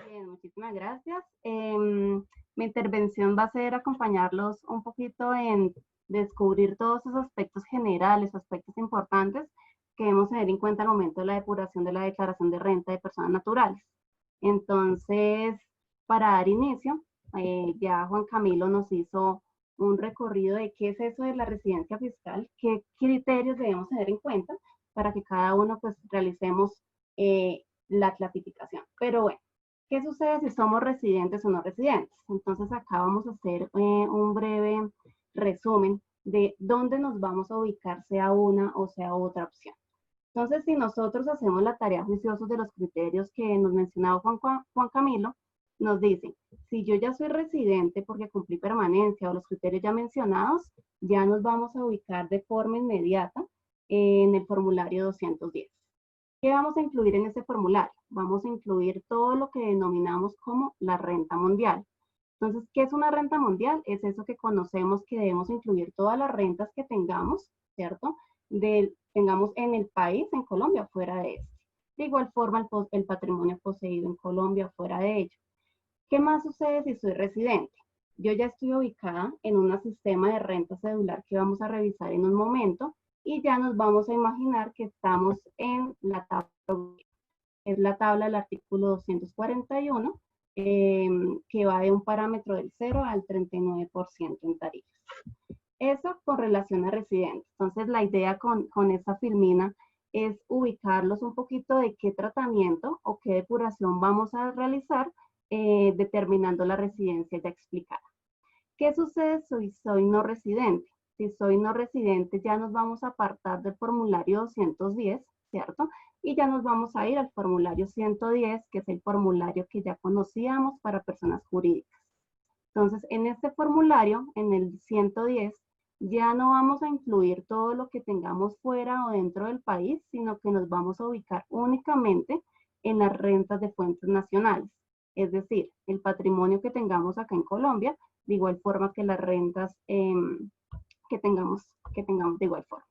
Bien, muchísimas gracias. Mi intervención va a ser acompañarlos un poquito en descubrir todos esos aspectos generales, aspectos importantes que debemos tener en cuenta al momento de la depuración de la declaración de renta de personas naturales. Entonces, para dar inicio, ya Juan Camilo nos hizo un recorrido de qué es eso de la residencia fiscal, qué criterios debemos tener en cuenta para que cada uno pues realicemos la clasificación. Pero bueno, ¿qué sucede si somos residentes o no residentes? Entonces acá vamos a hacer un breve resumen de dónde nos vamos a ubicar, sea una o sea otra opción. Entonces, si nosotros hacemos la tarea juiciosos de los criterios que nos mencionaba Juan Camilo, nos dicen, si yo ya soy residente porque cumplí permanencia o los criterios ya mencionados, ya nos vamos a ubicar de forma inmediata en el formulario 210. ¿Qué vamos a incluir en ese formulario? Vamos a incluir todo lo que denominamos como la renta mundial. Entonces, ¿qué es una renta mundial? Es eso que conocemos que debemos incluir todas las rentas que tengamos, ¿cierto? Tengamos en el país, en Colombia, fuera de este. De igual forma, el patrimonio poseído en Colombia, fuera de ello. ¿Qué más sucede si soy residente? Yo ya estoy ubicada en un sistema de renta cedular que vamos a revisar en un momento y ya nos vamos a imaginar que estamos en la tabla, es la tabla del artículo 241, que va de un parámetro del 0 al 39% en tarifas. Eso con relación a residentes. Entonces, la idea con esta filmina es ubicarlos un poquito de qué tratamiento o qué depuración vamos a realizar determinando la residencia ya explicada. ¿Qué sucede si soy no residente? Si soy no residente, ya nos vamos a apartar del formulario 210, ¿cierto? Y ya nos vamos a ir al formulario 110, que es el formulario que ya conocíamos para personas jurídicas. Entonces, en este formulario, en el 110, ya no vamos a incluir todo lo que tengamos fuera o dentro del país, sino que nos vamos a ubicar únicamente en las rentas de fuentes nacionales. Es decir, el patrimonio que tengamos acá en Colombia, de igual forma que las rentas que tengamos de igual forma.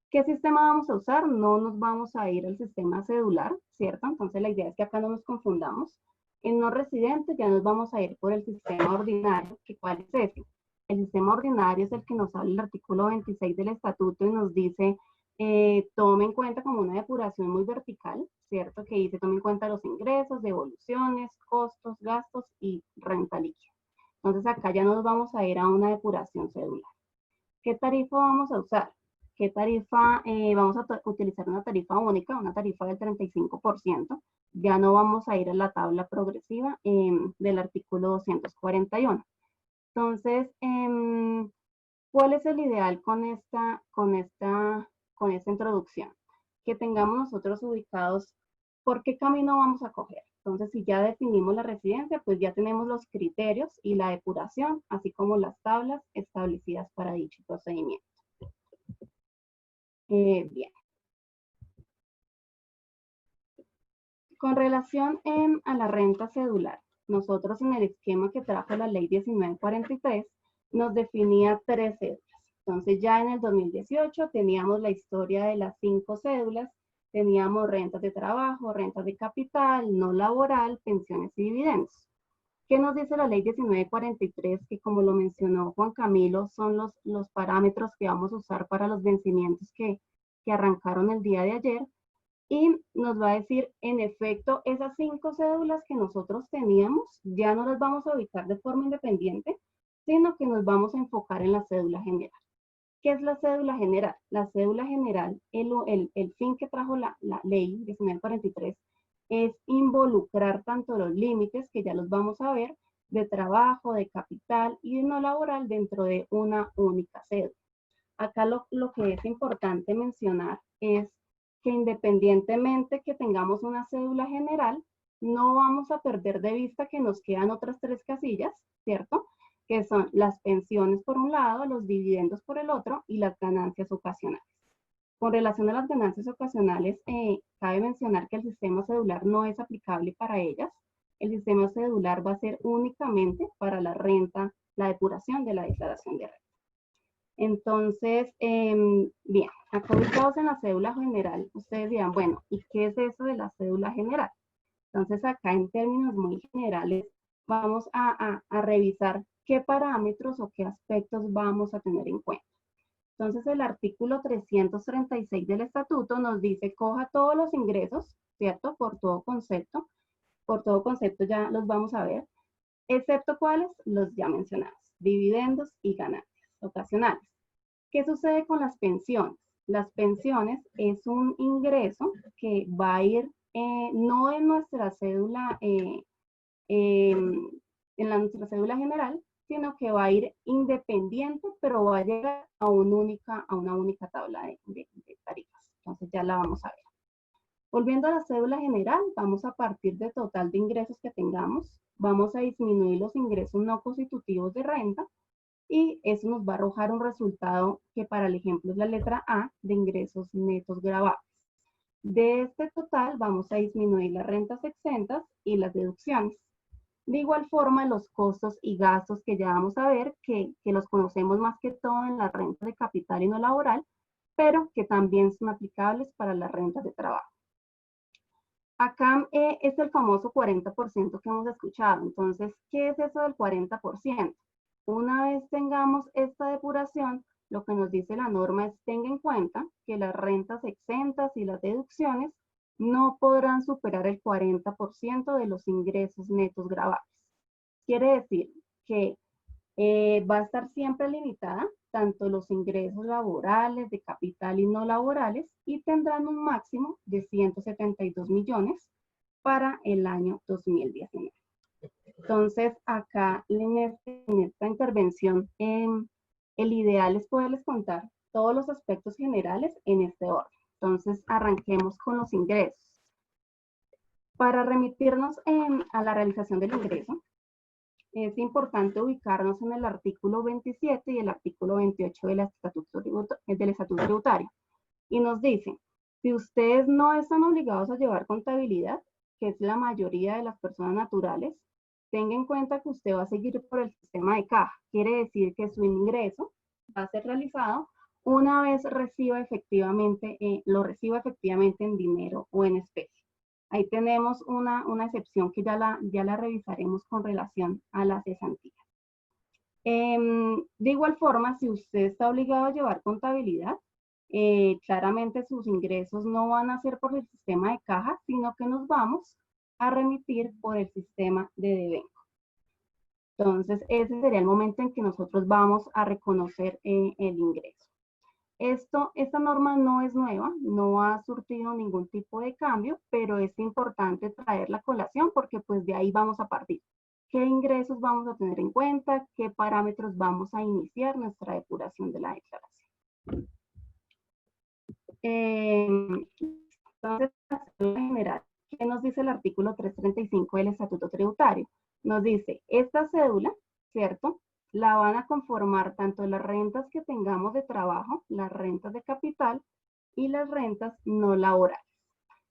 ¿Qué sistema vamos a usar? No nos vamos a ir al sistema cedular, ¿cierto? Entonces la idea es que acá no nos confundamos. En no residentes ya nos vamos a ir por el sistema ordinario, que ¿cuál es ese? El sistema ordinario es el que nos habla el artículo 26 del estatuto y nos dice, tome en cuenta como una depuración muy vertical, ¿cierto? Que dice, tome en cuenta los ingresos, devoluciones, costos, gastos y renta líquida. Entonces acá ya nos vamos a ir a una depuración cedular. ¿Qué tarifa vamos a usar? ¿Qué tarifa? Vamos a utilizar una tarifa única, una tarifa del 35%. Ya no vamos a ir a la tabla progresiva del artículo 241. Entonces, ¿cuál es el ideal con esta introducción? Que tengamos nosotros ubicados por qué camino vamos a coger. Entonces, si ya definimos la residencia, pues ya tenemos los criterios y la depuración, así como las tablas establecidas para dicho procedimiento. Bien. Con relación a la renta cedular, nosotros en el esquema que trajo la ley 1943 nos definía 3 cédulas. Entonces ya en el 2018 teníamos la historia de las 5 cédulas, teníamos rentas de trabajo, rentas de capital, no laboral, pensiones y dividendos. ¿Qué nos dice la ley 1943? Que como lo mencionó Juan Camilo, son los parámetros que vamos a usar para los vencimientos que arrancaron el día de ayer. Y nos va a decir, en efecto, esas 5 cédulas que nosotros teníamos, ya no las vamos a ubicar de forma independiente, sino que nos vamos a enfocar en la cédula general. ¿Qué es la cédula general? La cédula general, el fin que trajo la ley 1943 es involucrar tanto los límites, que ya los vamos a ver, de trabajo, de capital y de no laboral dentro de una única cédula. Acá lo que es importante mencionar es que independientemente que tengamos una cédula general, no vamos a perder de vista que nos quedan otras 3 casillas, ¿cierto? Que son las pensiones por un lado, los dividendos por el otro y las ganancias ocasionales. Con relación a las ganancias ocasionales, cabe mencionar que el sistema cedular no es aplicable para ellas. El sistema cedular va a ser únicamente para la renta, la depuración de la declaración de renta. Entonces, bien, acá ubicados en la cédula general, ustedes dirán, bueno, ¿y qué es eso de la cédula general? Entonces acá en términos muy generales vamos a revisar qué parámetros o qué aspectos vamos a tener en cuenta. Entonces el artículo 336 del estatuto nos dice coja todos los ingresos, ¿cierto? Por todo concepto ya los vamos a ver, excepto cuáles, los ya mencionados, dividendos y ganancias ocasionales. ¿Qué sucede con las pensiones? Las pensiones es un ingreso que va a ir no en nuestra cédula, nuestra cédula general, sino que va a ir independiente, pero va a llegar a una única tabla de tarifas. Entonces ya la vamos a ver. Volviendo a la cédula general, vamos a partir del total de ingresos que tengamos, vamos a disminuir los ingresos no constitutivos de renta y eso nos va a arrojar un resultado que para el ejemplo es la letra A de ingresos netos gravables. De este total vamos a disminuir las rentas exentas y las deducciones. De igual forma, los costos y gastos que ya vamos a ver, que los conocemos más que todo en las rentas de capital y no laboral, pero que también son aplicables para las rentas de trabajo. Acá es el famoso 40% que hemos escuchado. Entonces, ¿qué es eso del 40%? Una vez tengamos esta depuración, lo que nos dice la norma es tenga en cuenta que las rentas exentas y las deducciones no podrán superar el 40% de los ingresos netos gravables. Quiere decir que va a estar siempre limitada tanto los ingresos laborales, de capital y no laborales, y tendrán un máximo de 172 millones para el año 2019. Entonces, acá en esta intervención, el ideal es poderles contar todos los aspectos generales en este orden. Entonces, arranquemos con los ingresos. Para remitirnos a la realización del ingreso, es importante ubicarnos en el artículo 27 y el artículo 28 del Estatuto Tributario. Y nos dice, si ustedes no están obligados a llevar contabilidad, que es la mayoría de las personas naturales, tenga en cuenta que usted va a seguir por el sistema de caja. Quiere decir que su ingreso va a ser realizado una vez lo reciba efectivamente en dinero o en especie. Ahí tenemos una excepción que ya la revisaremos con relación a la cesantía. De igual forma, si usted está obligado a llevar contabilidad, claramente sus ingresos no van a ser por el sistema de caja, sino que nos vamos a remitir por el sistema de devengo. Entonces, ese sería el momento en que nosotros vamos a reconocer el ingreso. Esta norma no es nueva, no ha surtido ningún tipo de cambio, pero es importante traerla a colación porque pues de ahí vamos a partir. ¿Qué ingresos vamos a tener en cuenta? ¿Qué parámetros vamos a iniciar nuestra depuración de la declaración? Entonces, en general, ¿qué nos dice el artículo 335 del Estatuto Tributario? Nos dice, esta cédula, ¿cierto?, la van a conformar tanto las rentas que tengamos de trabajo, las rentas de capital y las rentas no laborales.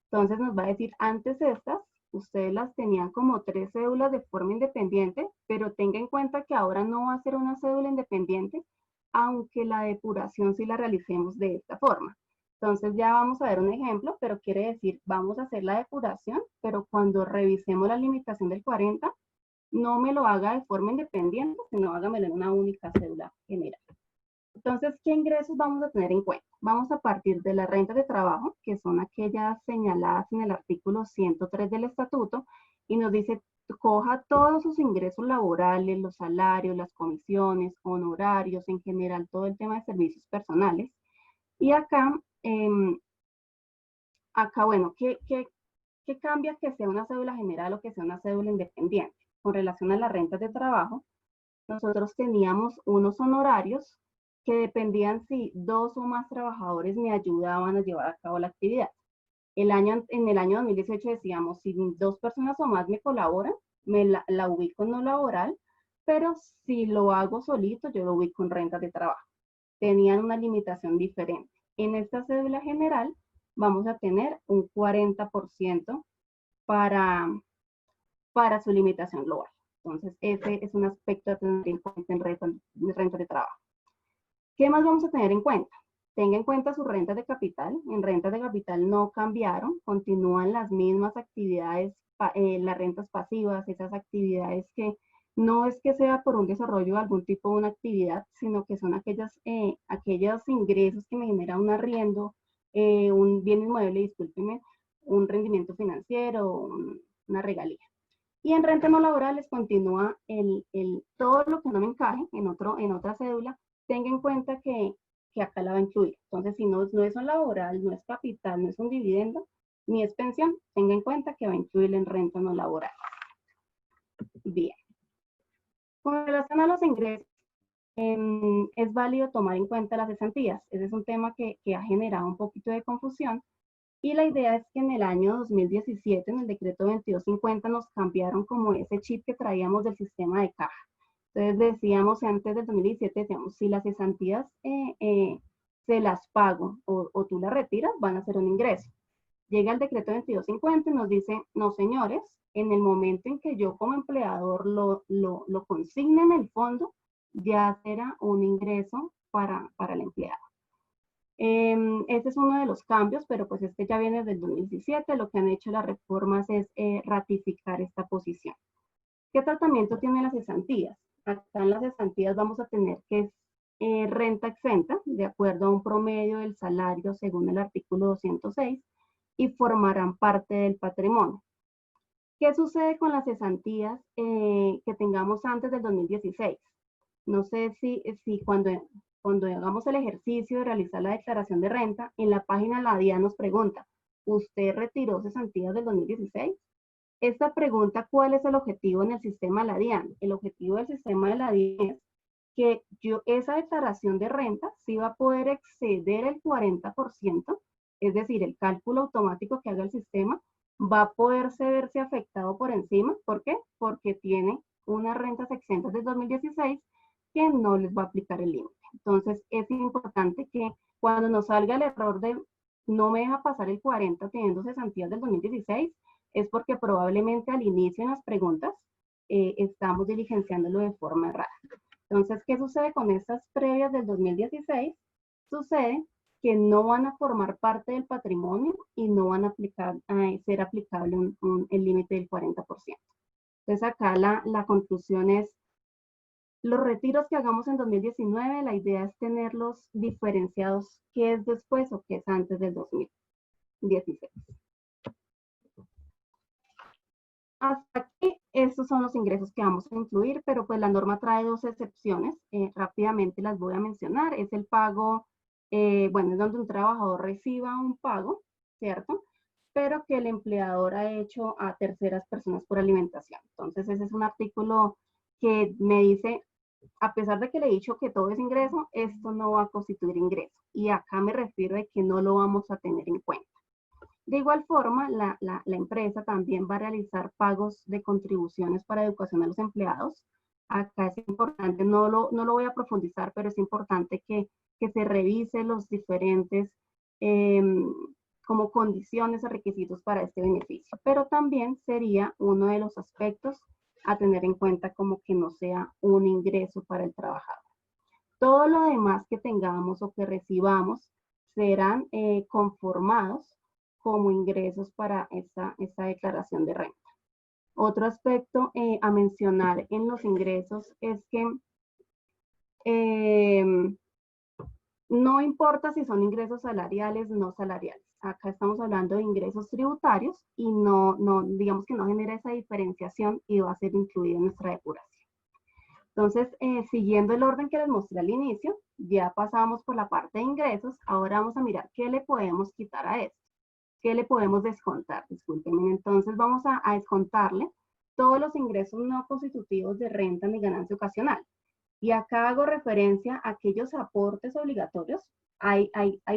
Entonces nos va a decir, antes estas, ustedes las tenían como 3 cédulas de forma independiente, pero tenga en cuenta que ahora no va a ser una cédula independiente, aunque la depuración sí la realicemos de esta forma. Entonces ya vamos a ver un ejemplo, pero quiere decir, vamos a hacer la depuración, pero cuando revisemos la limitación del 40, no me lo haga de forma independiente, sino hágamelo en una única cédula general. Entonces, ¿qué ingresos vamos a tener en cuenta? Vamos a partir de las rentas de trabajo, que son aquellas señaladas en el artículo 103 del estatuto, y nos dice, coja todos sus ingresos laborales, los salarios, las comisiones, honorarios, en general todo el tema de servicios personales. Y acá, bueno, ¿qué cambia que sea una cédula general o que sea una cédula independiente? Con relación a las rentas de trabajo, nosotros teníamos unos honorarios que dependían si 2 o más trabajadores me ayudaban a llevar a cabo la actividad. En el año 2018 decíamos, si 2 personas o más me colaboran, la ubico en no laboral, pero si lo hago solito, yo lo ubico en rentas de trabajo. Tenían una limitación diferente. En esta cédula general vamos a tener un 40% para su limitación global. Entonces, ese es un aspecto a tener en cuenta en renta de trabajo. ¿Qué más vamos a tener en cuenta? tenga en cuenta sus rentas de capital. En rentas de capital no cambiaron, continúan las mismas actividades, las rentas pasivas, esas actividades que no es que sea por un desarrollo de algún tipo de una actividad, sino que son aquellos ingresos que me generan un arriendo, un bien inmueble, discúlpeme, un rendimiento financiero, una regalía. Y en renta no laborales continúa todo lo que no me encaje en otra cédula, tenga en cuenta que acá la va a incluir. Entonces, si no es un laboral, no es capital, no es un dividendo, ni es pensión, tenga en cuenta que va a incluir en renta no laboral. Bien. Con relación a los ingresos, es válido tomar en cuenta las cesantías. Ese es un tema que ha generado un poquito de confusión. Y la idea es que en el año 2017, en el decreto 2250, nos cambiaron como ese chip que traíamos del sistema de caja. Entonces decíamos, antes del 2017, decíamos, si las cesantías se las pago o tú las retiras, van a ser un ingreso. Llega el decreto 2250 y nos dice, no señores, en el momento en que yo como empleador lo consigne en el fondo, ya será un ingreso para el empleado. Este es uno de los cambios, pero pues este ya viene desde el 2017. Lo que han hecho las reformas es ratificar esta posición. ¿Qué tratamiento tienen las cesantías? Acá en las cesantías vamos a tener que es renta exenta, de acuerdo a un promedio del salario según el artículo 206, y formarán parte del patrimonio. ¿Qué sucede con las cesantías que tengamos antes del 2016? No sé si cuando hagamos el ejercicio de realizar la declaración de renta, en la página la DIAN nos pregunta, ¿usted retiró cesantías del 2016? Esta pregunta, ¿cuál es el objetivo en el sistema de la DIAN? El objetivo del sistema de la DIAN es que esa declaración de renta sí va a poder exceder el 40%, es decir, el cálculo automático que haga el sistema va a poderse verse afectado por encima. ¿Por qué? Porque tiene unas rentas exentas del 2016 que no les va a aplicar el límite. Entonces, es importante que cuando nos salga el error de no me deja pasar el 40 teniendo cesantías del 2016, es porque probablemente al inicio en las preguntas estamos diligenciándolo de forma errada. Entonces, ¿qué sucede con estas previas del 2016? Sucede que no van a formar parte del patrimonio y no van a ser aplicable el límite del 40%. Entonces, acá la conclusión es, los retiros que hagamos en 2019, la idea es tenerlos diferenciados, qué es después o qué es antes del 2016. Hasta aquí, estos son los ingresos que vamos a incluir, pero pues la norma trae dos excepciones. Rápidamente las voy a mencionar. Es el pago, bueno, es donde un trabajador reciba un pago, ¿cierto? Pero que el empleador ha hecho a terceras personas por alimentación. Entonces, ese es un artículo que me dice, a pesar de que le he dicho que todo es ingreso, esto no va a constituir ingreso. Y acá me refiero a que no lo vamos a tener en cuenta. De igual forma, la empresa también va a realizar pagos de contribuciones para educación a los empleados. Acá es importante, no lo voy a profundizar, pero es importante que se revise los diferentes como condiciones o requisitos para este beneficio. Pero también sería uno de los aspectos a tener en cuenta como que no sea un ingreso para el trabajador. Todo lo demás que tengamos o que recibamos serán conformados como ingresos para esta declaración de renta. Otro aspecto a mencionar en los ingresos es que no importa si son ingresos salariales o no salariales. Acá estamos hablando de ingresos tributarios y digamos que no genera esa diferenciación y va a ser incluido en nuestra depuración. Entonces, siguiendo el orden que les mostré al inicio, ya pasamos por la parte de ingresos. Ahora vamos a mirar qué le podemos quitar a esto. ¿Qué le podemos descontar? Discúlpenme. Entonces vamos a descontarle todos los ingresos no constitutivos de renta ni ganancia ocasional. Y acá hago referencia a aquellos aportes obligatorios. Hay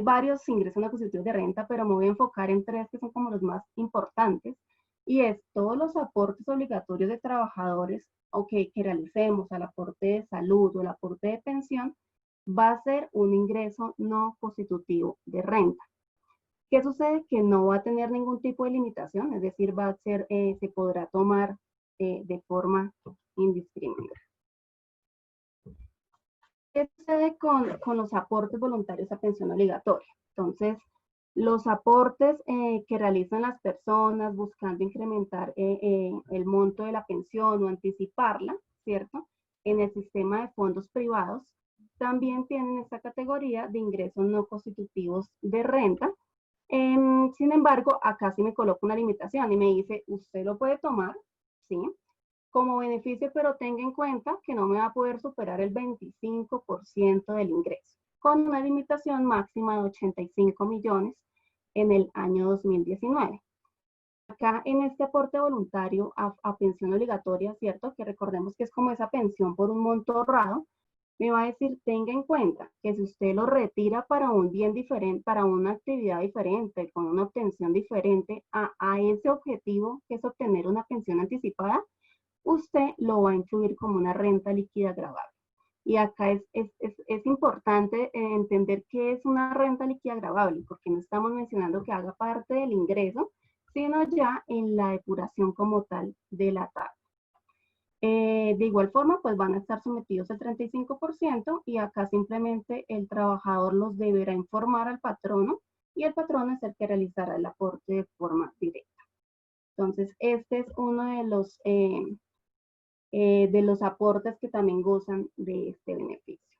varios ingresos no constitutivos de renta, pero me voy a enfocar en tres que son como los más importantes. Y es todos los aportes obligatorios de trabajadores que realicemos, al aporte de salud o el aporte de pensión, va a ser un ingreso no constitutivo de renta. ¿Qué sucede? Que no va a tener ningún tipo de limitación, es decir, va a ser, se podrá tomar de forma indiscriminada. ¿Qué sucede con los aportes voluntarios a pensión obligatoria? Entonces, los aportes que realizan las personas buscando incrementar el monto de la pensión o anticiparla, ¿cierto? En el sistema de fondos privados, también tienen esta categoría de ingresos no constitutivos de renta. Sin embargo, acá sí me coloca una limitación y me dice, usted lo puede tomar, ¿sí? Como beneficio, pero tenga en cuenta que no me va a poder superar el 25% del ingreso, con una limitación máxima de 85 millones en el año 2019. Acá en este aporte voluntario a pensión obligatoria, ¿cierto? Que recordemos que es como esa pensión por un monto ahorrado, me va a decir, tenga en cuenta que si usted lo retira para un bien diferente, para una actividad diferente, con una obtención diferente a ese objetivo, que es obtener una pensión anticipada, usted lo va a incluir como una renta líquida gravable. Y acá es importante entender qué es una renta líquida gravable, porque no estamos mencionando que haga parte del ingreso, sino ya en la depuración como tal de la tabla. De igual forma, pues van a estar sometidos al 35% y acá simplemente el trabajador los deberá informar al patrono y el patrono es el que realizará el aporte de forma directa. Entonces, este es uno de los aportes que también gozan de este beneficio.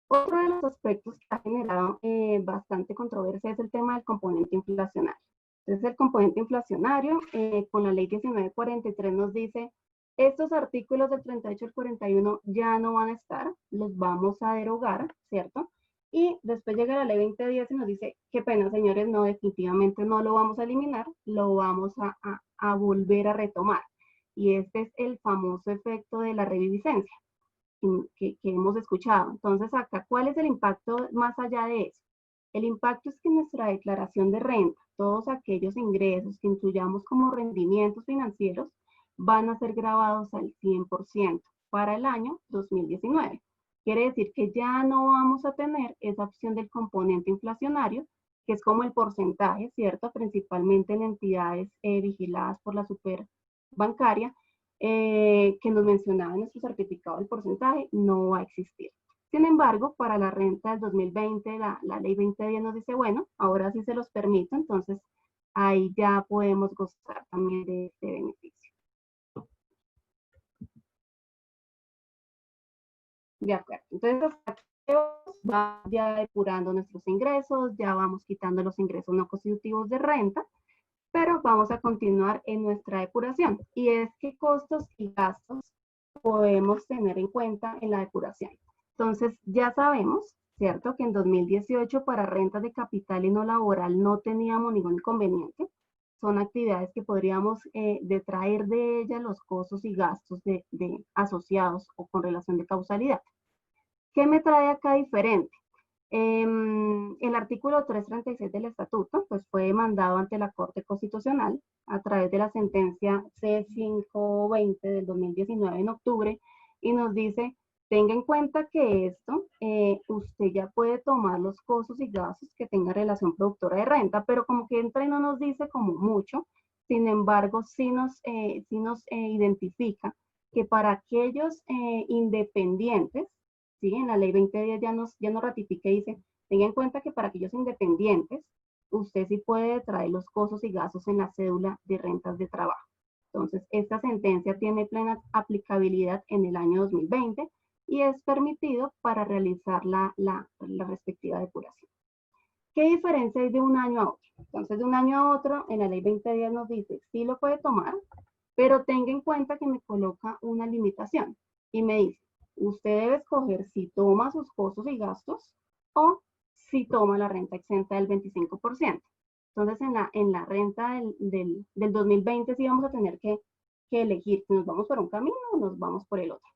Otro de los aspectos que ha generado bastante controversia es el tema del componente inflacionario. Entonces, el componente inflacionario, con la ley 1943 nos dice, estos artículos del 38 al 41 ya no van a estar, los vamos a derogar, ¿cierto? Y después llega la ley 2010 y nos dice, qué pena, señores, no, definitivamente no lo vamos a eliminar, lo vamos a volver a retomar. Y este es el famoso efecto de la reviviscencia que hemos escuchado. Entonces, acá, ¿cuál es el impacto más allá de eso? El impacto es que nuestra declaración de renta, todos aquellos ingresos que incluyamos como rendimientos financieros, van a ser grabados al 100% para el año 2019. Quiere decir que ya no vamos a tener esa opción del componente inflacionario, que es como el porcentaje, ¿cierto? Principalmente en entidades vigiladas por la superbancaria, que nos mencionaba en nuestro certificado del porcentaje, no va a existir. Sin embargo, para la renta del 2020, la ley 2010 nos dice, bueno, ahora sí se los permito, entonces ahí ya podemos gozar también de este beneficio. De acuerdo, entonces vamos ya depurando nuestros ingresos, ya vamos quitando los ingresos no constitutivos de renta, pero vamos a continuar en nuestra depuración. Y es qué costos y gastos podemos tener en cuenta en la depuración. Entonces, ya sabemos, ¿cierto? Que en 2018 para rentas de capital y no laboral no teníamos ningún inconveniente. Son actividades que podríamos detraer de ellas los costos y gastos de asociados o con relación de causalidad. ¿Qué me trae acá diferente? El artículo 336 del estatuto pues fue mandado ante la Corte Constitucional a través de la sentencia C520 del 2019 en octubre y nos dice, tenga en cuenta que esto, usted ya puede tomar los costos y gastos que tenga relación productora de renta, pero como que entra y no nos dice como mucho, sin embargo sí nos identifica que para aquellos independientes, ¿sí? En la ley 2010 ya nos ratifica y dice, tenga en cuenta que para aquellos independientes, usted sí puede traer los costos y gastos en la cédula de rentas de trabajo. Entonces, esta sentencia tiene plena aplicabilidad en el año 2020 y es permitido para realizar la respectiva depuración. ¿Qué diferencia hay de un año a otro? Entonces, de un año a otro, en la ley 2010 nos dice, sí lo puede tomar, pero tenga en cuenta que me coloca una limitación y me dice, usted debe escoger si toma sus costos y gastos o si toma la renta exenta del 25%. Entonces, en la renta del 2020 sí vamos a tener que elegir si nos vamos por un camino o nos vamos por el otro.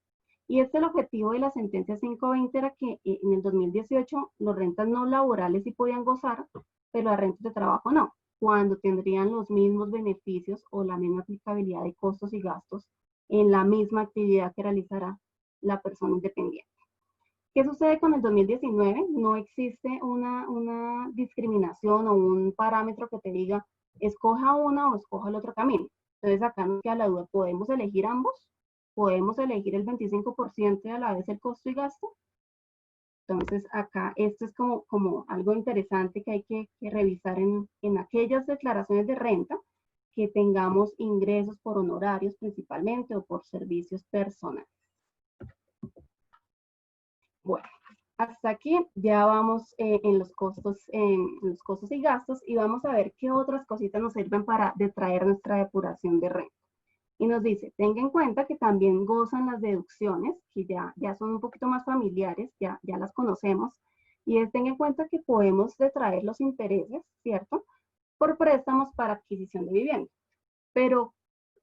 Y el objetivo de la sentencia 520 era que en el 2018 los rentas no laborales sí podían gozar, pero las rentas de trabajo no, cuando tendrían los mismos beneficios o la misma aplicabilidad de costos y gastos en la misma actividad que realizará la persona independiente. ¿Qué sucede con el 2019? No existe una discriminación o un parámetro que te diga, escoja una o escoja el otro camino. Entonces acá nos queda la duda, ¿podemos elegir ambos? podemos elegir el 25% y a la vez el costo y gasto. Entonces, acá esto es como algo interesante que hay que revisar en aquellas declaraciones de renta que tengamos ingresos por honorarios principalmente o por servicios personales. Bueno, hasta aquí ya vamos en los costos y gastos y vamos a ver qué otras cositas nos sirven para detraer nuestra depuración de renta. Y nos dice, tenga en cuenta que también gozan las deducciones, que ya son un poquito más familiares, ya las conocemos, y es tenga en cuenta que podemos detraer los intereses, ¿cierto? Por préstamos para adquisición de vivienda. Pero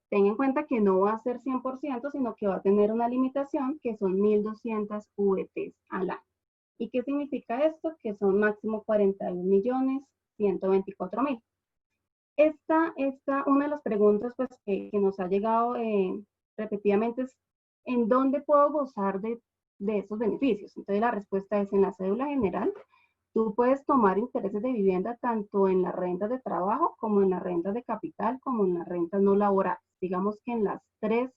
tenga en cuenta que no va a ser 100%, sino que va a tener una limitación que son 1.200 VTs al año. ¿Y qué significa esto? Que son máximo 41.124.000. Una de las preguntas pues, que nos ha llegado repetidamente es, ¿en dónde puedo gozar de esos beneficios? Entonces la respuesta es en la cédula general. Tú puedes tomar intereses de vivienda tanto en las rentas de trabajo como en las rentas de capital, como en las rentas no laborales. Digamos que en las tres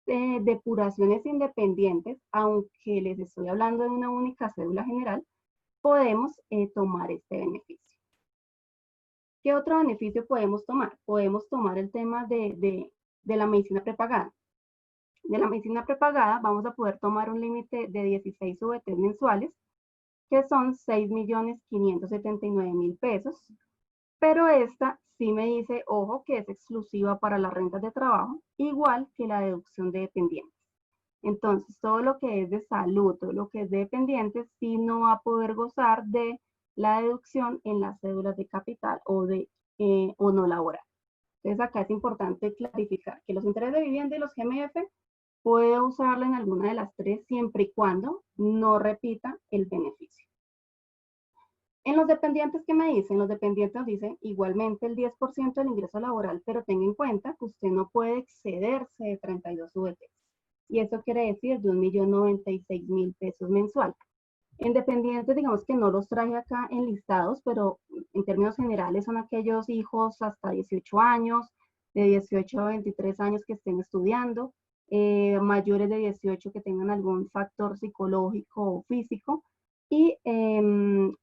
depuraciones independientes, aunque les estoy hablando de una única cédula general, podemos tomar este beneficio. ¿Qué otro beneficio podemos tomar? Podemos tomar el tema de la medicina prepagada. De la medicina prepagada vamos a poder tomar un límite de 16 VTs mensuales, que son 6.579.000 pesos, pero esta sí me dice, ojo, que es exclusiva para las rentas de trabajo, igual que la deducción de dependientes. Entonces, todo lo que es de salud, todo lo que es de dependientes, sí no va a poder gozar de la deducción en las cédulas de capital o no laboral. Entonces, acá es importante clarificar que los intereses de vivienda y los GMF puede usarlo en alguna de las tres siempre y cuando no repita el beneficio. En los dependientes, ¿qué me dicen? Los dependientes nos dicen igualmente el 10% del ingreso laboral, pero tenga en cuenta que usted no puede excederse de 32 VTs. Y eso quiere decir de 1.096.000 pesos mensual. En dependientes, digamos que no los traje acá enlistados, pero en términos generales son aquellos hijos hasta 18 años, de 18 a 23 años que estén estudiando, mayores de 18 que tengan algún factor psicológico o físico, y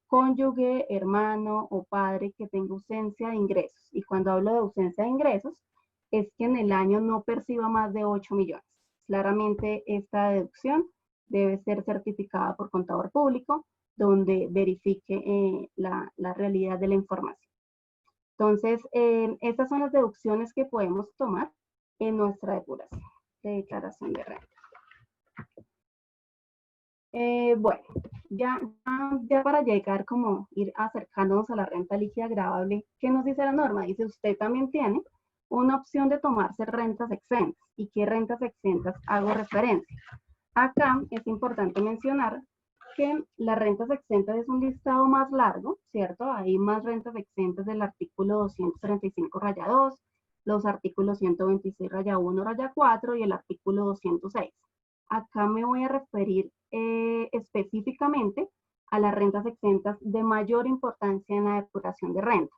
cónyuge, hermano o padre que tenga ausencia de ingresos. Y cuando hablo de ausencia de ingresos, es que en el año no perciba más de 8 millones. Claramente esta deducción debe ser certificada por contador público, donde verifique la realidad de la información. Entonces, estas son las deducciones que podemos tomar en nuestra depuración de declaración de renta. Bueno, ya para llegar como ir acercándonos a la renta líquida gravable, ¿qué nos dice la norma? Dice, usted también tiene una opción de tomarse rentas exentas. ¿Y qué rentas exentas hago referencia? Acá es importante mencionar que las rentas exentas es un listado más largo, ¿cierto? Hay más rentas exentas del artículo 235 raya 2, los artículos 126 raya 1 raya 4 y el artículo 206. Acá me voy a referir específicamente a las rentas exentas de mayor importancia en la depuración de renta.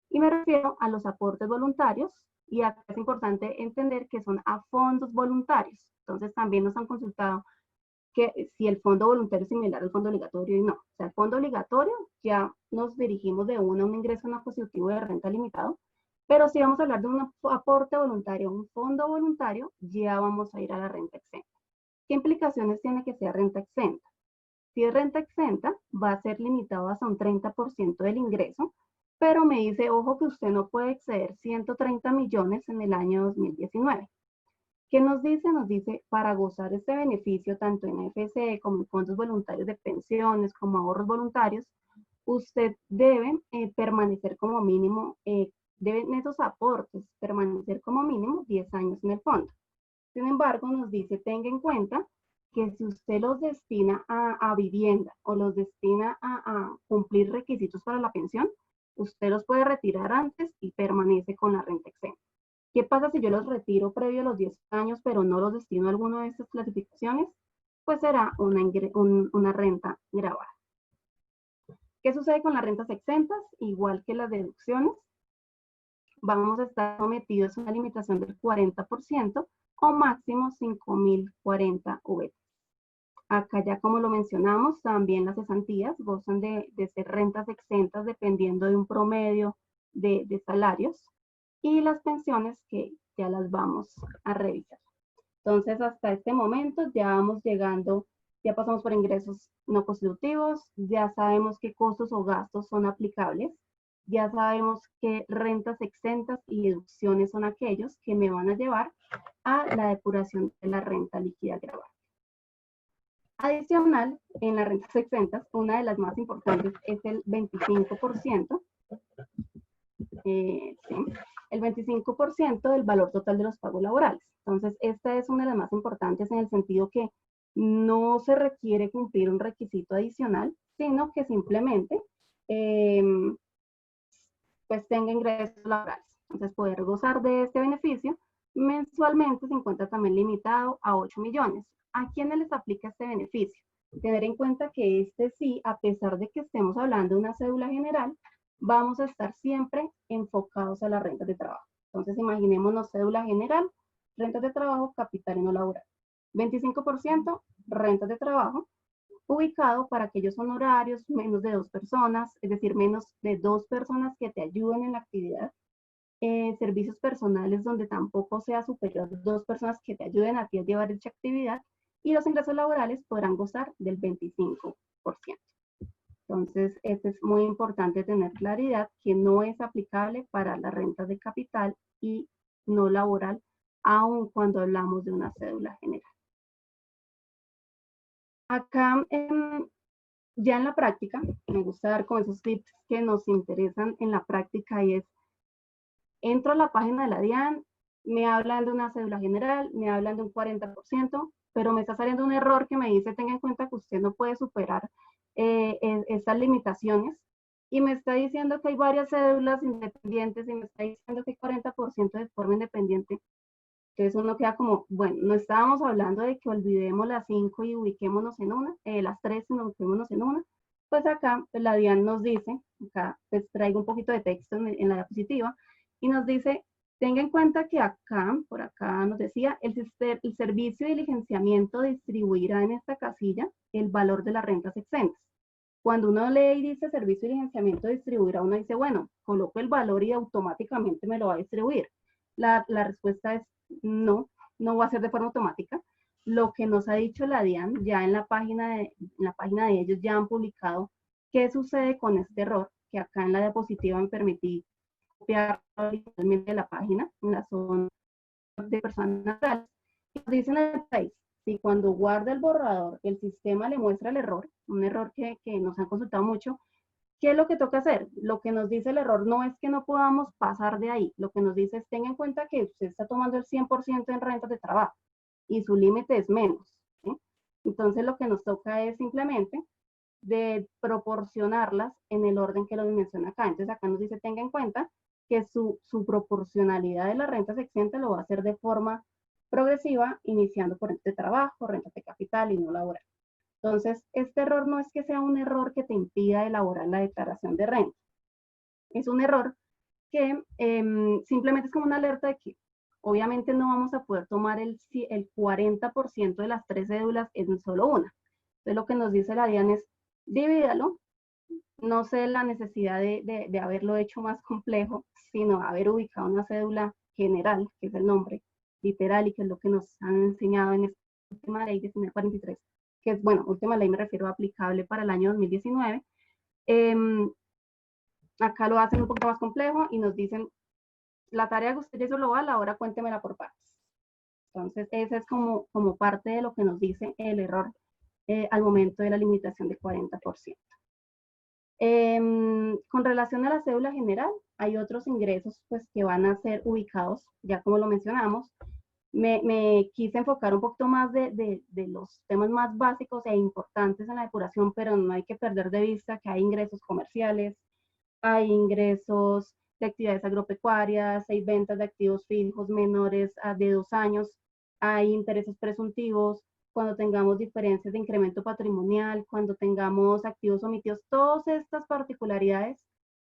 Y me refiero a los aportes voluntarios, y acá es importante entender que son a fondos voluntarios. Entonces también nos han consultado que si el fondo voluntario es similar al fondo obligatorio y no. O sea, el fondo obligatorio ya nos dirigimos de un ingreso no constitutivo de renta limitado, pero si vamos a hablar de un aporte voluntario, un fondo voluntario, ya vamos a ir a la renta exenta. ¿Qué implicaciones tiene que sea renta exenta? Si es renta exenta, va a ser limitado hasta un 30% del ingreso, pero me dice, ojo, que usted no puede exceder 130 millones en el año 2019. ¿Qué nos dice? Nos dice, para gozar este beneficio, tanto en FCE como en fondos voluntarios de pensiones, como ahorros voluntarios, usted debe permanecer como mínimo, deben esos aportes permanecer como mínimo 10 años en el fondo. Sin embargo, nos dice, tenga en cuenta que si usted los destina a vivienda o los destina a cumplir requisitos para la pensión, usted los puede retirar antes y permanece con la renta exenta. ¿Qué pasa si yo los retiro previo a los 10 años, pero no los destino a alguna de estas clasificaciones? Pues será una renta gravada. ¿Qué sucede con las rentas exentas? Igual que las deducciones, vamos a estar sometidos a una limitación del 40% o máximo 5.040 VT. Acá ya como lo mencionamos, también las cesantías gozan de ser rentas exentas dependiendo de un promedio de salarios, y las pensiones que ya las vamos a revisar. Entonces hasta este momento ya vamos llegando, ya pasamos por ingresos no constitutivos, ya sabemos qué costos o gastos son aplicables, ya sabemos qué rentas exentas y deducciones son aquellos que me van a llevar a la depuración de la renta líquida gravable. Adicional, en las rentas exentas, una de las más importantes es el 25%, sí, el 25% del valor total de los pagos laborales. Entonces, esta es una de las más importantes en el sentido que no se requiere cumplir un requisito adicional, sino que simplemente pues tenga ingresos laborales. Entonces, poder gozar de este beneficio mensualmente se encuentra también limitado a 8 millones. ¿A quiénes les aplica este beneficio? Tener en cuenta que este sí, a pesar de que estemos hablando de una cédula general, vamos a estar siempre enfocados a las rentas de trabajo. Entonces, imaginémonos cédula general, rentas de trabajo, capital y no laboral. 25% rentas de trabajo, ubicado para aquellos honorarios menos de 2 personas, es decir, menos de 2 personas que te ayuden en la actividad. Servicios personales donde tampoco sea superior a 2 personas que te ayuden a ti a llevar dicha actividad, y los ingresos laborales podrán gozar del 25%. Entonces, es muy importante tener claridad que no es aplicable para las rentas de capital y no laboral, aun cuando hablamos de una cédula general. Acá, ya en la práctica, me gusta dar con esos tips que nos interesan en la práctica, y es, entro a la página de la DIAN, me hablan de una cédula general, me hablan de un 40%, pero me está saliendo un error que me dice, tenga en cuenta que usted no puede superar estas limitaciones, y me está diciendo que hay varias cédulas independientes, y me está diciendo que hay 40% de forma independiente. Entonces uno queda como, bueno, no estábamos hablando de que olvidemos las 5 y ubiquémonos en una, las 3 y nos ubiquémonos en una. Pues acá pues la DIAN nos dice, acá pues traigo un poquito de texto en la diapositiva, y nos dice, tenga en cuenta que acá, por acá nos decía, el servicio de diligenciamiento distribuirá en esta casilla el valor de las rentas exentas. Cuando uno lee y dice servicio de diligenciamiento distribuirá, uno dice, bueno, coloco el valor y automáticamente me lo va a distribuir. La respuesta es no, no va a ser de forma automática. Lo que nos ha dicho la DIAN, ya en la página de ellos ya han publicado qué sucede con este error, que acá en la diapositiva me permití copiar originalmente de la página, en la zona de personas naturales. Dicen en el país, si cuando guarda el borrador el sistema le muestra el error, un error que nos han consultado mucho, ¿qué es lo que toca hacer? Lo que nos dice el error no es que no podamos pasar de ahí, lo que nos dice es, tenga en cuenta que usted está tomando el 100% en rentas de trabajo y su límite es menos, ¿sí? Entonces lo que nos toca es simplemente de proporcionarlas en el orden que lo menciona acá. Entonces acá nos dice, tenga en cuenta que su proporcionalidad de las rentas exentas lo va a hacer de forma progresiva, iniciando por rentas de trabajo, rentas de capital y no laboral. Entonces, este error no es que sea un error que te impida elaborar la declaración de renta. Es un error que simplemente es como una alerta de que obviamente no vamos a poder tomar el 40% de las 3 cédulas en solo una. Entonces, lo que nos dice la DIAN es, divídalo. No sé la necesidad de haberlo hecho más complejo, sino haber ubicado una cédula general, que es el nombre literal y que es lo que nos han enseñado en esta última ley 1943, que es, bueno, última ley me refiero a aplicable para el año 2019. Acá lo hacen un poco más complejo y nos dicen, la tarea que usted ya hizo global, ahora cuéntemela por partes. Entonces, ese es como parte de lo que nos dice el error al momento de la limitación de 40%. Con relación a la cédula general, hay otros ingresos pues, que van a ser ubicados, ya como lo mencionamos. Me quise enfocar un poquito más de los temas más básicos e importantes en la depuración, pero no hay que perder de vista que hay ingresos comerciales, hay ingresos de actividades agropecuarias, hay ventas de activos fijos menores de 2 años, hay intereses presuntivos, cuando tengamos diferencias de incremento patrimonial, cuando tengamos activos omitidos, todas estas particularidades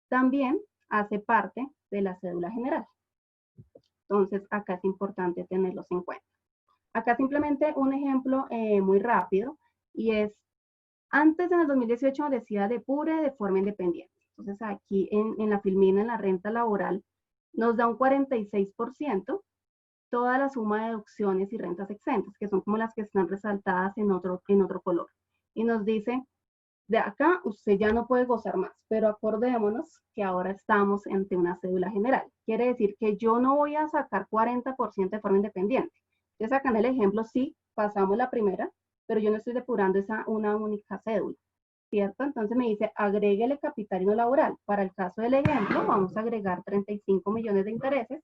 también hace parte de la cédula general. Entonces, acá es importante tenerlos en cuenta. Acá simplemente un ejemplo muy rápido, y es, antes en el 2018 decía depure de forma independiente. Entonces, aquí en la filmina, en la renta laboral, nos da un 46% toda la suma de deducciones y rentas exentas, que son como las que están resaltadas en otro color. Y nos dice, de acá usted ya no puede gozar más, pero acordémonos que ahora estamos ante una cédula general. Quiere decir que yo no voy a sacar 40% de forma independiente. Entonces acá en el ejemplo sí, pasamos la primera, pero yo no estoy depurando una única cédula, ¿cierto? Entonces me dice, agréguele capital y no laboral. Para el caso del ejemplo, vamos a agregar 35 millones de intereses,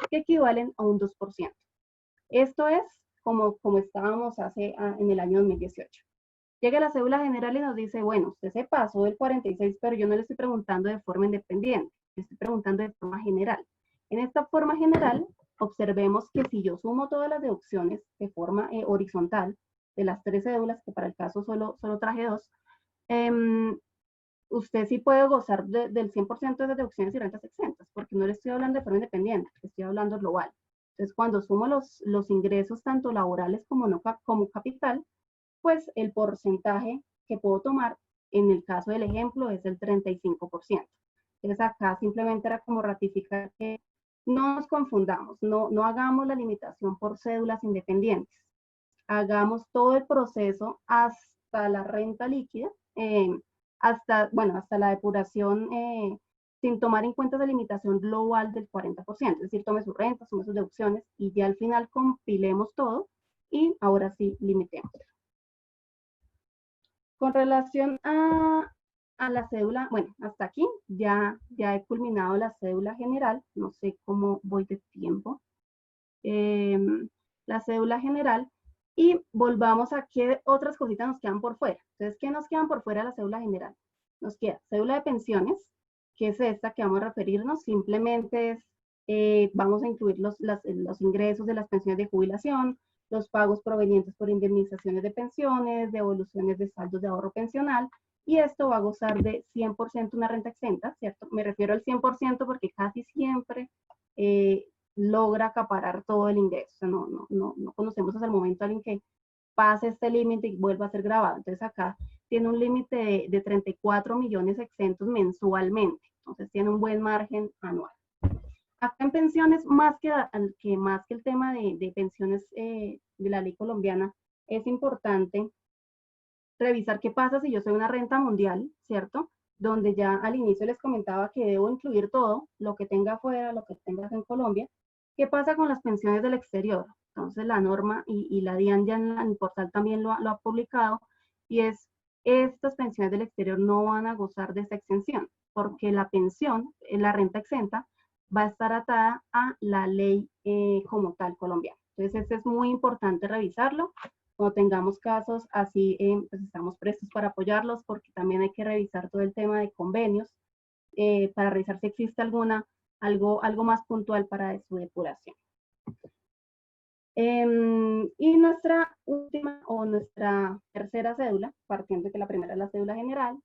que equivalen a un 2%. Esto es como estábamos en el año 2018. Llega la cédula general y nos dice, bueno, usted se pasó del 46, pero yo no le estoy preguntando de forma independiente, le estoy preguntando de forma general. En esta forma general, observemos que si yo sumo todas las deducciones de forma horizontal, de las 3 cédulas, que para el caso solo traje 2, usted sí puede gozar del 100% de esas deducciones y rentas exentas, porque no le estoy hablando de forma independiente, estoy hablando global. Entonces, cuando sumo los ingresos tanto laborales como capital, pues el porcentaje que puedo tomar en el caso del ejemplo es el 35%. Entonces acá simplemente era como ratificar que no nos confundamos, no hagamos la limitación por cédulas independientes. Hagamos todo el proceso hasta la renta líquida, hasta la depuración sin tomar en cuenta la limitación global del 40%, es decir, tome su renta, sume sus deducciones y ya al final compilemos todo y ahora sí limitemos. Con relación a la cédula, bueno, hasta aquí ya he culminado la cédula general, no sé cómo voy de tiempo. La cédula general, y volvamos a qué otras cositas nos quedan por fuera. Entonces, ¿qué nos quedan por fuera de la cédula general? Nos queda cédula de pensiones, que es esta que vamos a referirnos, simplemente es, vamos a incluir los ingresos de las pensiones de jubilación, los pagos provenientes por indemnizaciones de pensiones, devoluciones de saldos de ahorro pensional, y esto va a gozar de 100% una renta exenta, ¿cierto? Me refiero al 100% porque casi siempre logra acaparar todo el ingreso. O sea, no conocemos hasta el momento a alguien que pase este límite y vuelva a ser grabado. Entonces acá tiene un límite de 34 millones exentos mensualmente. Entonces tiene un buen margen anual. Acá en pensiones, más que el tema de pensiones de la ley colombiana, es importante revisar qué pasa si yo soy una renta mundial, ¿cierto? Donde ya al inicio les comentaba que debo incluir todo, lo que tenga afuera, lo que tengas en Colombia. ¿Qué pasa con las pensiones del exterior? Entonces la norma y la DIAN ya en el portal también lo ha publicado, y es, estas pensiones del exterior no van a gozar de esta exención, porque la pensión, la renta exenta, va a estar atada a la ley como tal colombiana. Entonces, este es muy importante revisarlo. Cuando tengamos casos así, pues estamos prestos para apoyarlos, porque también hay que revisar todo el tema de convenios para revisar si existe algo más puntual para su depuración. Y nuestra última o nuestra tercera cédula, partiendo de que la primera es la cédula general,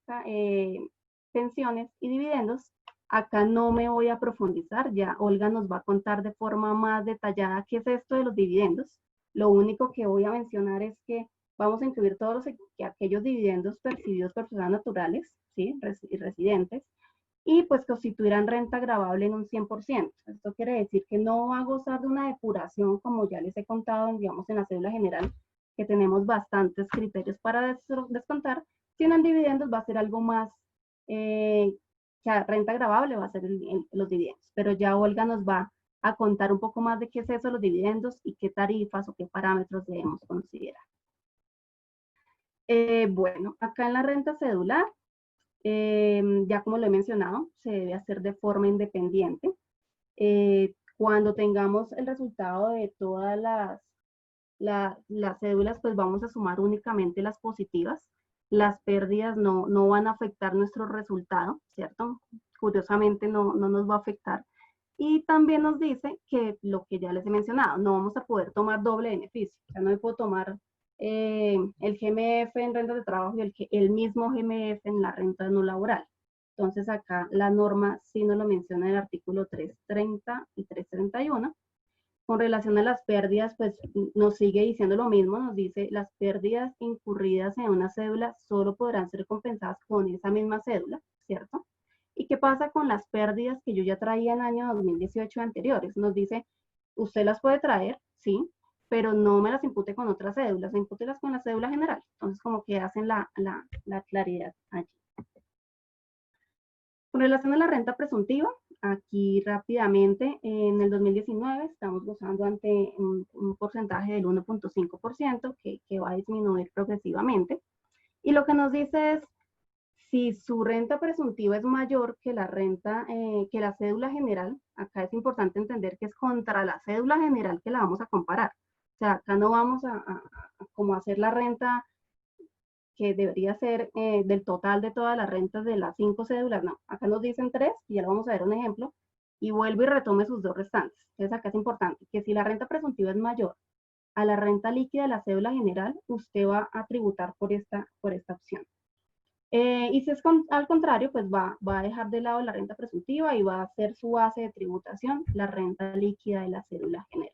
pensiones y dividendos. Acá no me voy a profundizar, ya Olga nos va a contar de forma más detallada qué es esto de los dividendos. Lo único que voy a mencionar es que vamos a incluir todos aquellos dividendos percibidos por personas naturales, ¿sí? Residentes, y pues constituirán renta gravable en un 100%. Esto quiere decir que no va a gozar de una depuración, como ya les he contado, digamos, en la cédula general, que tenemos bastantes criterios para descontar, sino en dividendos va a ser algo más, que renta gravable va a ser los dividendos. Pero ya Olga nos va a contar un poco más de qué es eso, los dividendos, y qué tarifas o qué parámetros debemos considerar. Bueno, acá en la renta cedular, ya como lo he mencionado, se debe hacer de forma independiente. Cuando tengamos el resultado de todas las cédulas, pues vamos a sumar únicamente las positivas. Las pérdidas no van a afectar nuestro resultado, ¿cierto? Curiosamente no nos va a afectar. Y también nos dice que lo que ya les he mencionado, no vamos a poder tomar doble beneficio. O sea, no me puedo tomar el GMF en renta de trabajo y el mismo GMF en la renta no laboral. Entonces acá la norma sí nos lo menciona en el artículo 330 y 331. Con relación a las pérdidas, pues nos sigue diciendo lo mismo, nos dice las pérdidas incurridas en una cédula solo podrán ser compensadas con esa misma cédula, ¿cierto? ¿Y qué pasa con las pérdidas que yo ya traía en el año 2018 anteriores? Nos dice, usted las puede traer, sí, pero no me las impute con otras cédulas, impútelas con la cédula general. Entonces, como que hacen la claridad allí. Con relación a la renta presuntiva, aquí rápidamente, en el 2019 estamos gozando ante un porcentaje del 1.5% que va a disminuir progresivamente. Y lo que nos dice es, si su renta presuntiva es mayor que la renta, que la cédula general, acá es importante entender que es contra la cédula general que la vamos a comparar. O sea, acá no vamos a como hacer la renta que debería ser del total de todas las rentas de las 5 cédulas, no. Acá nos dicen 3, y ya lo vamos a ver un ejemplo, y vuelve y retome sus 2 restantes. Entonces acá es importante que si la renta presuntiva es mayor a la renta líquida de la cédula general, usted va a tributar por esta opción. Y si es al contrario, pues va a dejar de lado la renta presuntiva y va a hacer su base de tributación la renta líquida de la cédula general.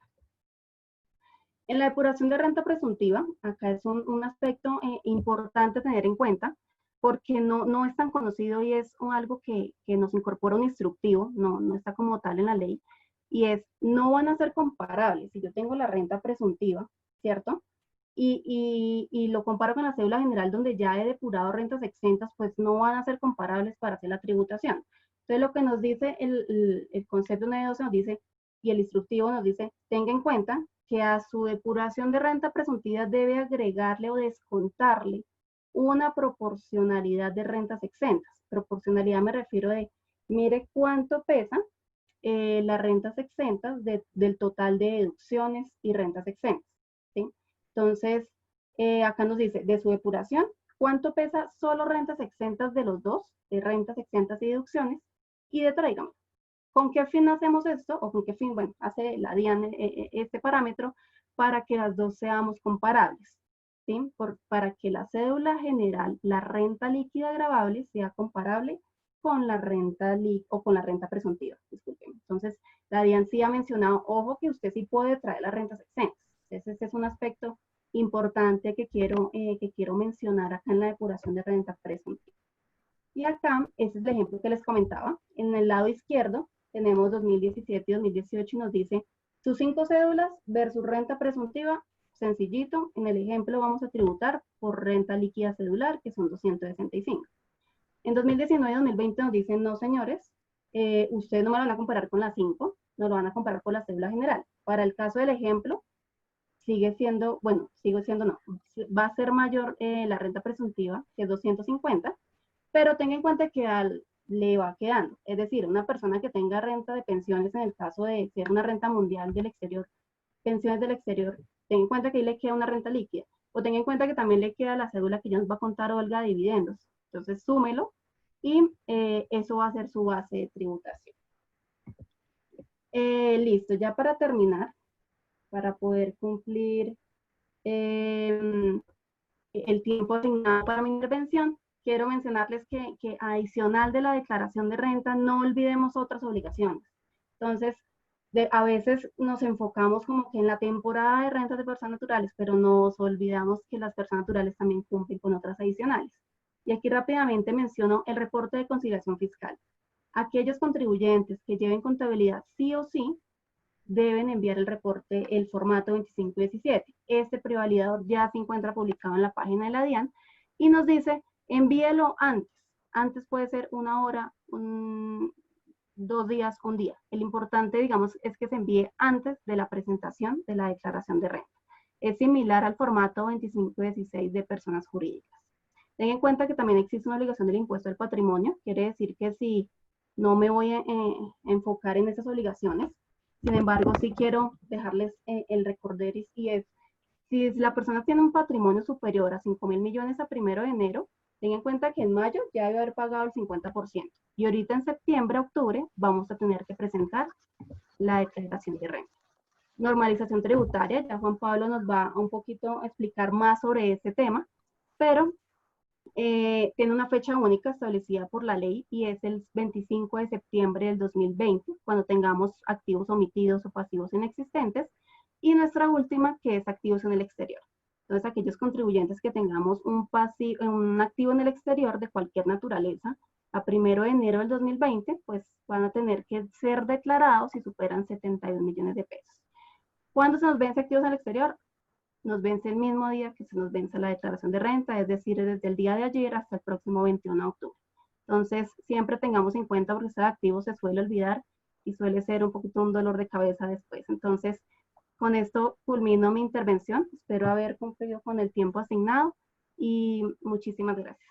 En la depuración de renta presuntiva, acá es un aspecto importante tener en cuenta, porque no es tan conocido y es algo que nos incorpora un instructivo, no está como tal en la ley, y es, no van a ser comparables. Si yo tengo la renta presuntiva, ¿cierto? Y lo comparo con la cédula general donde ya he depurado rentas exentas, pues no van a ser comparables para hacer la tributación. Entonces lo que nos dice el concepto 912 nos dice, y el instructivo nos dice, tenga en cuenta que a su depuración de renta presuntiva debe agregarle o descontarle una proporcionalidad de rentas exentas. Proporcionalidad me refiero de, mire cuánto pesa las rentas exentas del total de deducciones y rentas exentas, ¿sí? Entonces, acá nos dice, de su depuración, ¿cuánto pesa solo rentas exentas de los dos, de rentas exentas y deducciones? Y de tráigame. ¿Con qué fin hacemos esto? ¿O con qué fin, bueno, hace la DIAN este parámetro para que las dos seamos comparables? ¿Sí? Para que la cédula general, la renta líquida gravable, sea comparable con la renta o con la renta presuntiva, disculpen. Entonces, la DIAN sí ha mencionado, ojo, que usted sí puede traer las rentas exentas. Ese es un aspecto importante que quiero mencionar acá en la depuración de renta presuntiva. Y acá, ese es el ejemplo que les comentaba. En el lado izquierdo tenemos 2017 y 2018 y nos dice sus 5 cédulas versus renta presuntiva, sencillito. En el ejemplo vamos a tributar por renta líquida cedular, que son 265. En 2019 y 2020 nos dicen, no señores, ustedes no me lo van a comparar con las 5, nos lo van a comparar con la cédula general. Para el caso del ejemplo, sigue siendo, bueno, no, va a ser mayor la renta presuntiva, que es 250, pero tenga en cuenta que le va quedando. Es decir, una persona que tenga renta de pensiones, en el caso de ser una renta mundial del exterior, pensiones del exterior, tenga en cuenta que ahí le queda una renta líquida. O tenga en cuenta que también le queda la cédula que ya nos va a contar Olga de dividendos. Entonces, súmelo y eso va a ser su base de tributación. Listo, ya para terminar, para poder cumplir el tiempo asignado para mi intervención, quiero mencionarles que adicional de la declaración de renta, no olvidemos otras obligaciones. Entonces, a veces nos enfocamos como que en la temporada de rentas de personas naturales, pero nos olvidamos que las personas naturales también cumplen con otras adicionales. Y aquí rápidamente menciono el reporte de conciliación fiscal. Aquellos contribuyentes que lleven contabilidad sí o sí deben enviar el reporte, el formato 2517. Este prevalidador ya se encuentra publicado en la página de la DIAN y nos dice, envíelo antes. Antes puede ser 1 hora, 2 días, 1 día. El importante, digamos, es que se envíe antes de la presentación de la declaración de renta. Es similar al formato 2516 de personas jurídicas. Ten en cuenta que también existe una obligación del impuesto al patrimonio. Quiere decir que si no me voy a enfocar en esas obligaciones, sin embargo, sí quiero dejarles el recorderis, y es, si la persona tiene un patrimonio superior a 5.000 millones a 1 de enero, ten en cuenta que en mayo ya debe haber pagado el 50%. Y ahorita en septiembre, octubre, vamos a tener que presentar la declaración de renta. Normalización tributaria, ya Juan Pablo nos va a un poquito explicar más sobre este tema, pero Tiene una fecha única establecida por la ley y es el 25 de septiembre del 2020, cuando tengamos activos omitidos o pasivos inexistentes, y nuestra última, que es activos en el exterior. Entonces, aquellos contribuyentes que tengamos un activo en el exterior de cualquier naturaleza, a 1 de enero del 2020, pues van a tener que ser declarados si superan 72 millones de pesos. ¿Cuándo se nos vence activos en el exterior? Nos vence el mismo día que se nos vence la declaración de renta, es decir, desde el día de ayer hasta el próximo 21 de octubre. Entonces, siempre tengamos en cuenta porque este activo se suele olvidar y suele ser un poquito un dolor de cabeza después. Entonces, con esto culmino mi intervención. Espero haber cumplido con el tiempo asignado y muchísimas gracias.